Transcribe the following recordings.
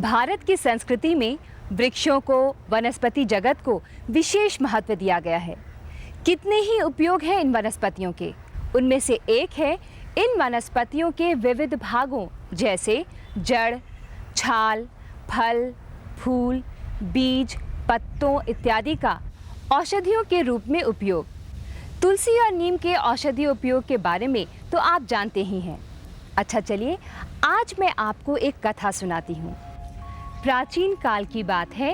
भारत की संस्कृति में वृक्षों को, वनस्पति जगत को विशेष महत्व दिया गया है। कितने ही उपयोग हैं इन वनस्पतियों के। उनमें से एक है इन वनस्पतियों के विविध भागों जैसे जड़, छाल, फल, फूल, बीज, पत्तों इत्यादि का औषधियों के रूप में उपयोग। तुलसी और नीम के औषधीय उपयोग के बारे में तो आप जानते ही हैं। अच्छा चलिए, आज मैं आपको एक कथा सुनाती हूँ। प्राचीन काल की बात है।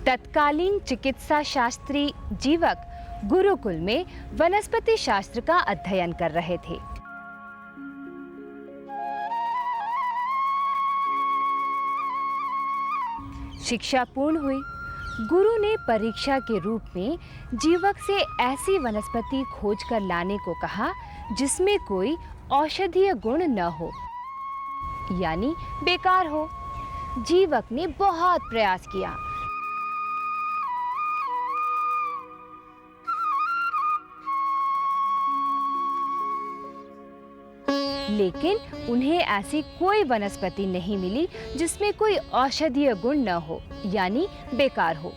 तत्कालीन चिकित्सा शास्त्री जीवक गुरुकुल में वनस्पति शास्त्र का अध्ययन कर रहे थे। शिक्षा पूर्ण हुई। गुरु ने परीक्षा के रूप में जीवक से ऐसी वनस्पति खोज कर लाने को कहा जिसमें कोई औषधीय गुण न हो, यानी बेकार हो। जीवक ने बहुत प्रयास किया, लेकिन उन्हें ऐसी कोई वनस्पति नहीं मिली जिसमें कोई औषधीय गुण न हो, यानी बेकार हो।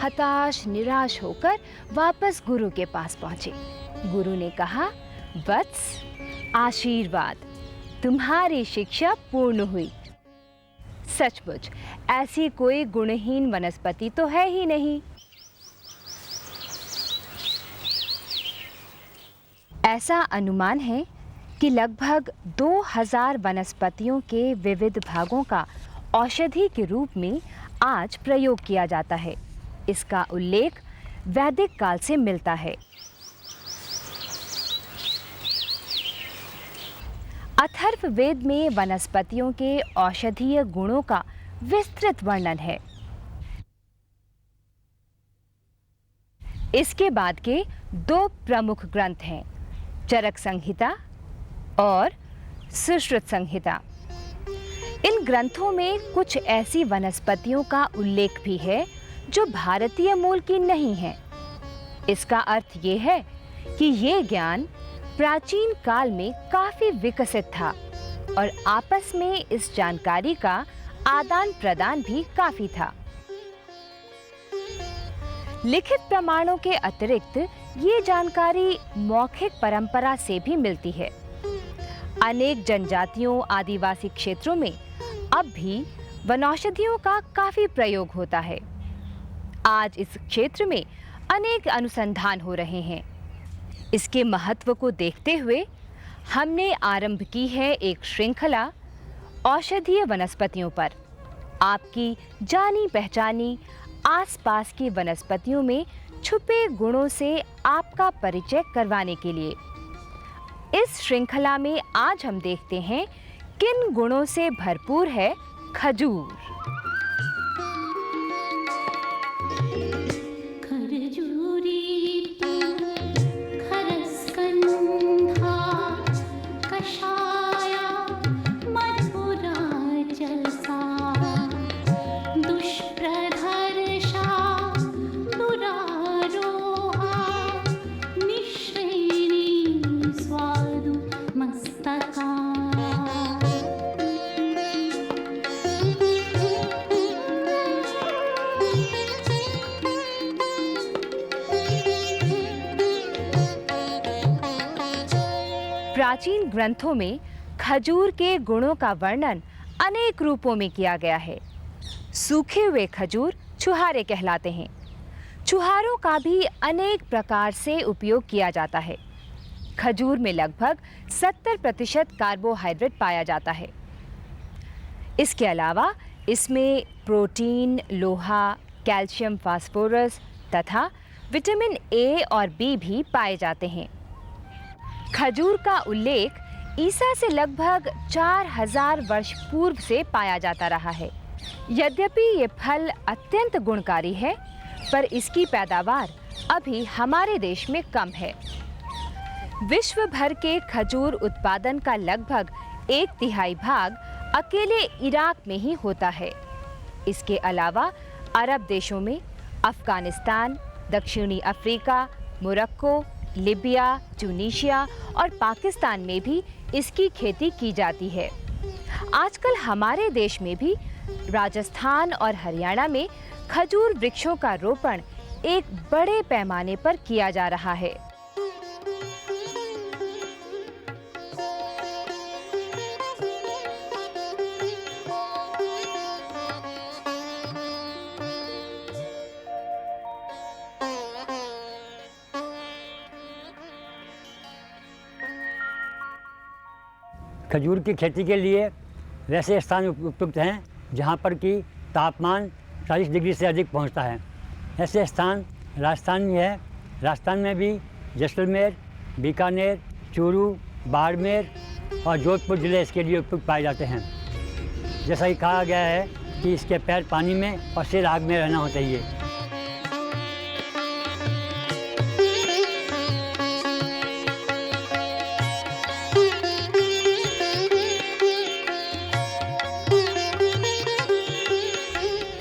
हताश निराश होकर वापस गुरु के पास पहुंचे। गुरु ने कहा, वत्स, आशीर्वाद, तुम्हारी शिक्षा पूर्ण हुई। सचमुच ऐसी कोई गुणहीन वनस्पति तो है ही नहीं। ऐसा अनुमान है कि लगभग 2000 वनस्पतियों के विविध भागों का औषधि के रूप में आज प्रयोग किया जाता है। इसका उल्लेख वैदिक काल से मिलता है। अथर्ववेद में वनस्पतियों के औषधीय गुणों का विस्तृत वर्णन है। इसके बाद के 2 प्रमुख ग्रंथ हैं, चरक संहिता और सुश्रुत संहिता। इन ग्रंथों में कुछ ऐसी वनस्पतियों का उल्लेख भी है जो भारतीय मूल की नहीं है। इसका अर्थ ये है कि ये ज्ञान प्राचीन काल में काफी विकसित था और आपस में इस जानकारी का आदान प्रदान भी काफी था। लिखित प्रमाणों के अतिरिक्त ये जानकारी मौखिक परंपरा से भी मिलती है। अनेक जनजातियों, आदिवासी क्षेत्रों में अब भी वनौषधियों का काफी प्रयोग होता है। आज इस क्षेत्र में अनेक अनुसंधान हो रहे हैं। इसके महत्व को देखते हुए हमने आरंभ की है एक श्रृंखला औषधीय वनस्पतियों पर। आपकी जानी पहचानी आसपास की वनस्पतियों में छुपे गुणों से आपका परिचय करवाने के लिए। इस श्रृंखला में आज हम देखते हैं किन गुणों से भरपूर है खजूर। प्राचीन ग्रंथों में खजूर के गुणों का वर्णन अनेक रूपों में किया गया है। सूखे हुए खजूर छुहारे कहलाते हैं। छुहारों का भी अनेक प्रकार से उपयोग किया जाता है। खजूर में लगभग 70% कार्बोहाइड्रेट पाया जाता है। इसके अलावा इसमें प्रोटीन, लोहा, कैल्शियम, फास्फोरस तथा विटामिन ए और बी भी पाए जाते हैं। खजूर का उल्लेख ईसा से लगभग 4000 वर्ष पूर्व से पाया जाता रहा है। यद्यपि ये फल अत्यंत गुणकारी है, पर इसकी पैदावार अभी हमारे देश में कम है। विश्व भर के खजूर उत्पादन का लगभग 1/3 भाग अकेले इराक में ही होता है। इसके अलावा अरब देशों में अफगानिस्तान, दक्षिणी अफ्रीका, मोरक्को, लीबिया, ट्यूनीशिया और पाकिस्तान में भी इसकी खेती की जाती है। आजकल हमारे देश में भी राजस्थान और हरियाणा में खजूर वृक्षों का रोपण एक बड़े पैमाने पर किया जा रहा है। खजूर की खेती के लिए वैसे स्थान उपयुक्त हैं जहाँ पर कि तापमान 40 डिग्री से अधिक पहुँचता है। ऐसे स्थान राजस्थान में है। राजस्थान में भी जैसलमेर, बीकानेर, चूरू, बाड़मेर और जोधपुर ज़िले इसके लिए उपयुक्त पाए जाते हैं। जैसा कि कहा गया है कि इसके पैर पानी में और सिर आग में रहना चाहिए।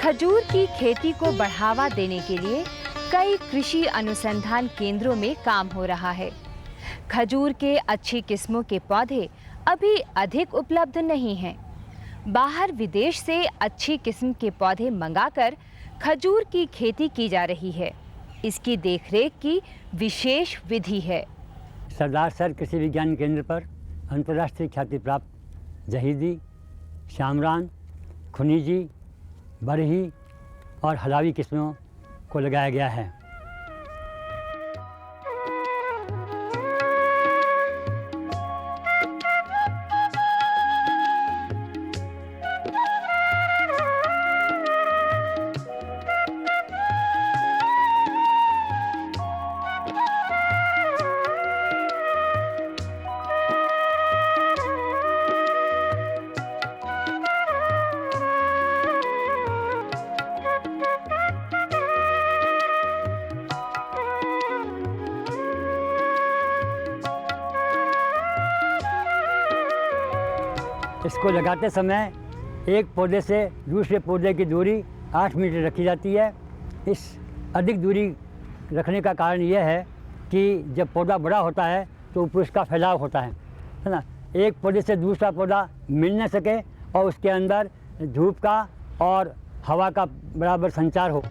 खजूर की खेती को बढ़ावा देने के लिए कई कृषि अनुसंधान केंद्रों में काम हो रहा है। खजूर के अच्छी किस्मों के पौधे अभी अधिक उपलब्ध नहीं हैं। बाहर विदेश से अच्छी किस्म के पौधे मंगाकर खजूर की खेती की जा रही है। इसकी देखरेख की विशेष विधि है। सरदार सर कृषि विज्ञान केंद्र पर अंतर्राष्ट्रीय ख्याति प्राप्त जहीदी, शामरान, खुनीजी, बरही और हलावी किस्मों को लगाया गया है। इसको लगाते समय एक पौधे से दूसरे पौधे की दूरी 8 मीटर रखी जाती है। इस अधिक दूरी रखने का कारण यह है कि जब पौधा बड़ा होता है तो ऊपर उसका फैलाव होता है ना। एक पौधे से दूसरा पौधा मिल न सके और उसके अंदर धूप का और हवा का बराबर संचार हो।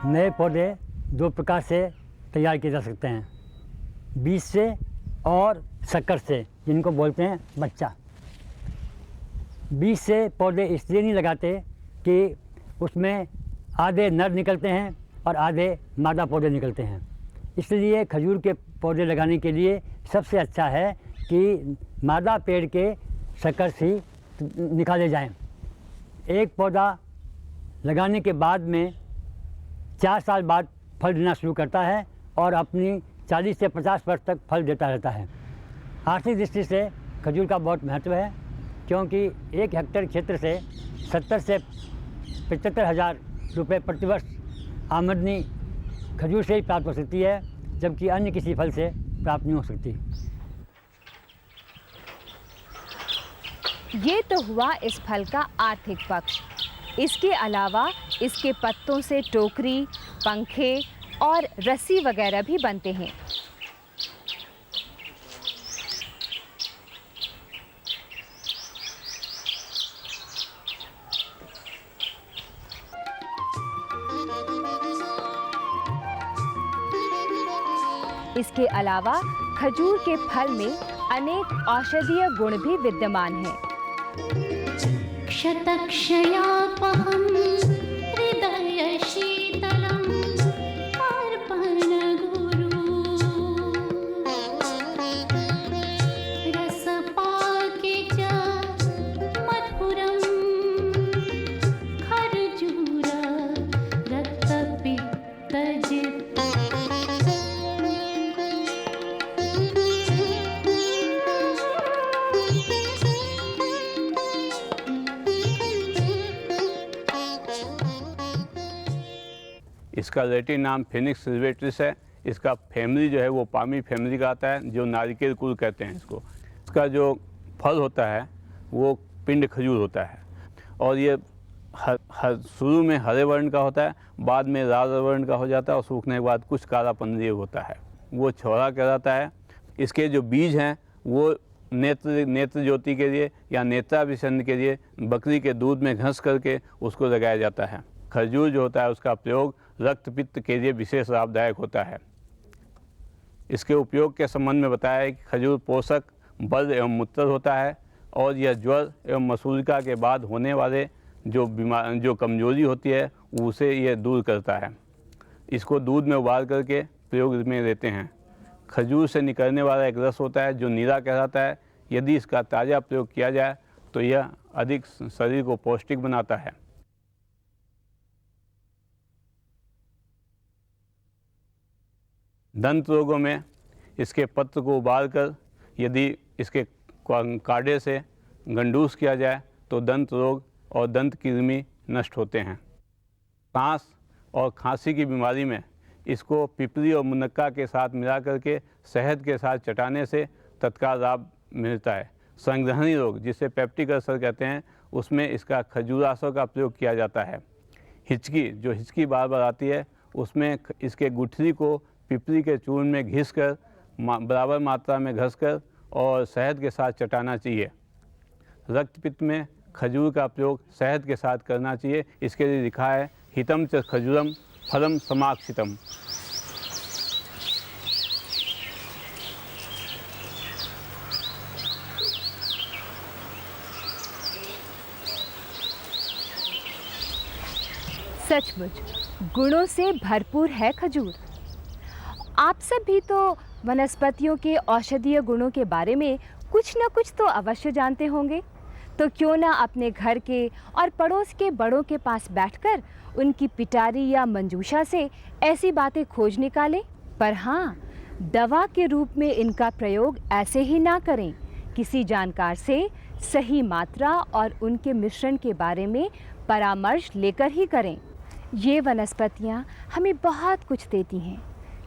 नए पौधे 2 प्रकार से तैयार किए जा सकते हैं, बीज से और शक्कर से, जिनको बोलते हैं बच्चा। बीज से पौधे इसलिए नहीं लगाते कि उसमें आधे नर निकलते हैं और आधे मादा पौधे निकलते हैं। इसलिए खजूर के पौधे लगाने के लिए सबसे अच्छा है कि मादा पेड़ के शक्कर से निकाले जाएं। एक पौधा लगाने के बाद में 4 साल बाद फल देना शुरू करता है और अपनी 40 से 50 वर्ष तक फल देता रहता है। आर्थिक दृष्टि से खजूर का बहुत महत्व है, क्योंकि 1 हेक्टेयर क्षेत्र से 70 से 75 हज़ार रुपये प्रतिवर्ष आमदनी खजूर से ही प्राप्त हो सकती है। जबकि अन्य किसी फल से प्राप्त नहीं हो सकती। ये तो हुआ इस फल का आर्थिक पक्ष। इसके अलावा इसके पत्तों से टोकरी, पंखे और रस्सी वगैरह भी बनते हैं। इसके अलावा खजूर के फल में अनेक औषधीय गुण भी विद्यमान हैं। क्षतक्षयापहं हृदय शीतलम् अर्पण गुरु रसपाके च मधुरं खरजूर रक्तपित्तजित्। इसका लैटिन नाम फिनिक्स सिल्वेस्ट्रिस है। इसका फैमिली जो है वो पामी फैमिली का आता है, जो नारिकेल कुल कहते हैं इसको। इसका जो फल होता है वो पिंड खजूर होता है और ये शुरू में हरे वर्ण का होता है, बाद में लाल वर्ण का हो जाता है और सूखने के बाद कुछ कालापन ये होता है, वो छोरा कहलाता है। इसके जो बीज हैं वो नेत्र ज्योति के लिए या नेत्राभिसंध के लिए बकरी के दूध में घस करके उसको लगाया जाता है। खजूर जो होता है उसका प्रयोग रक्त पित्त के लिए विशेष लाभदायक होता है। इसके उपयोग के संबंध में बताया है कि खजूर पोषक, बल एवं मूत्र होता है और यह ज्वर एवं मसूलिका के बाद होने वाले जो कमजोरी होती है उसे यह दूर करता है। इसको दूध में उबाल करके प्रयोग में देते हैं। खजूर से निकलने वाला एक रस होता है जो नीरा कहलाता है। यदि इसका ताज़ा प्रयोग किया जाए तो यह अधिक शरीर को पौष्टिक बनाता है। दंत रोगों में इसके पत्र को उबालकर यदि इसके काढ़े से गंडूस किया जाए तो दंत रोग और दंत कृमि नष्ट होते हैं। सांस और खांसी की बीमारी में इसको पिपली और मुनक्का के साथ मिला करके शहद के साथ चटाने से तत्काल लाभ मिलता है। संग्रहणी रोग जिसे पेप्टिक अल्सर कहते हैं उसमें इसका खजूरासों का प्रयोग किया जाता है। हिचकी बार बार आती है उसमें इसके गुठली को पिपली के चूर्ण में घिसकर बराबर मात्रा में घसकर और शहद के साथ चटाना चाहिए। रक्तपित्त में खजूर का प्रयोग शहद के साथ करना चाहिए। इसके लिए लिखा है हितम च खजूरम फलम समाक्षितम। सचमुच गुणों से भरपूर है खजूर। आप सब भी तो वनस्पतियों के औषधीय गुणों के बारे में कुछ न कुछ तो अवश्य जानते होंगे। तो क्यों ना अपने घर के और पड़ोस के बड़ों के पास बैठकर उनकी पिटारी या मंजूषा से ऐसी बातें खोज निकालें। पर हाँ, दवा के रूप में इनका प्रयोग ऐसे ही ना करें। किसी जानकार से सही मात्रा और उनके मिश्रण के बारे में परामर्श लेकर ही करें। ये वनस्पतियाँ हमें बहुत कुछ देती हैं।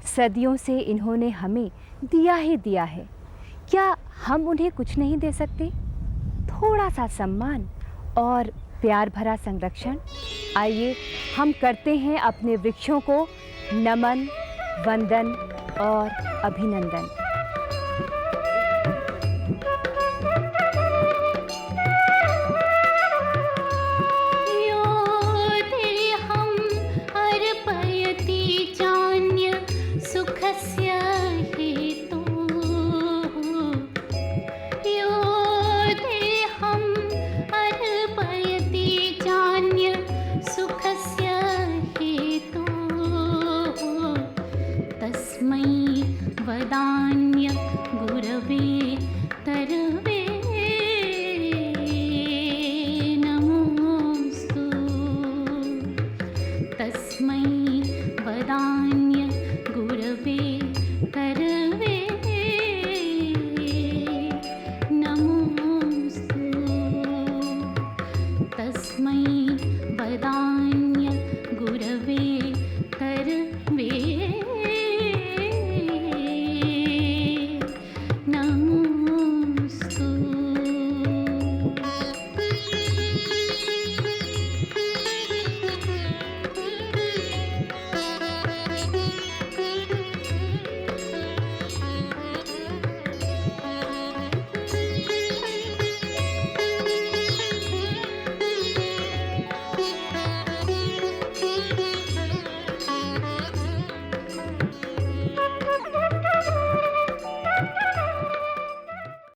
सदियों से इन्होंने हमें दिया ही दिया है। क्या हम उन्हें कुछ नहीं दे सकते? थोड़ा सा सम्मान और प्यार भरा संरक्षण। आइए हम करते हैं अपने वृक्षों को नमन, वंदन और अभिनंदन।